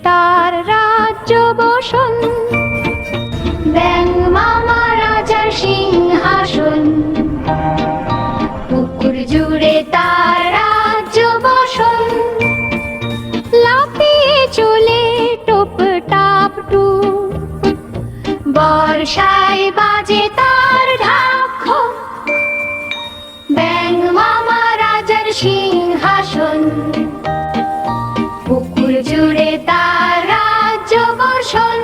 তার রাজ্য বসন, ব্যাঙ মামা রাজার সিংহাসন। পুকুর জুড়ে তার রাজ্য বসন, লাফিয়ে চলে টোপ টাপ টুপ, বর্ষায় বাজে তার ঢাক খোপ। ব্যাঙ মামা রাজার সিংহাসন, পুকুর জুড়ে তার রাজ্য বসন।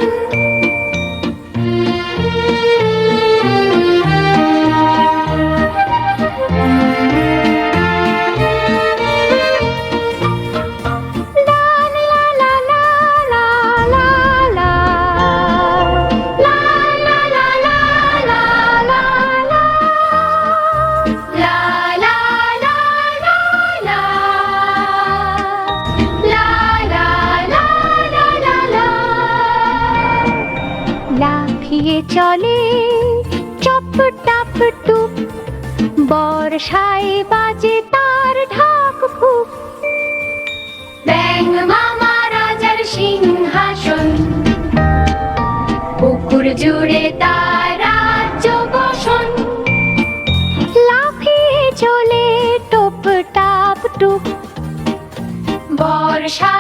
লাফিয়ে চলে চপ টাপ টুপ, বর্ষায় বাজে তার ঢাক ফুপ। ব্যাঙ মামা রাজার সিংহাসন, পুকুর জুড়ে তার রাজ্য বসন। লাফিয়ে চলে টোপ টাপ টুপ, বর্ষা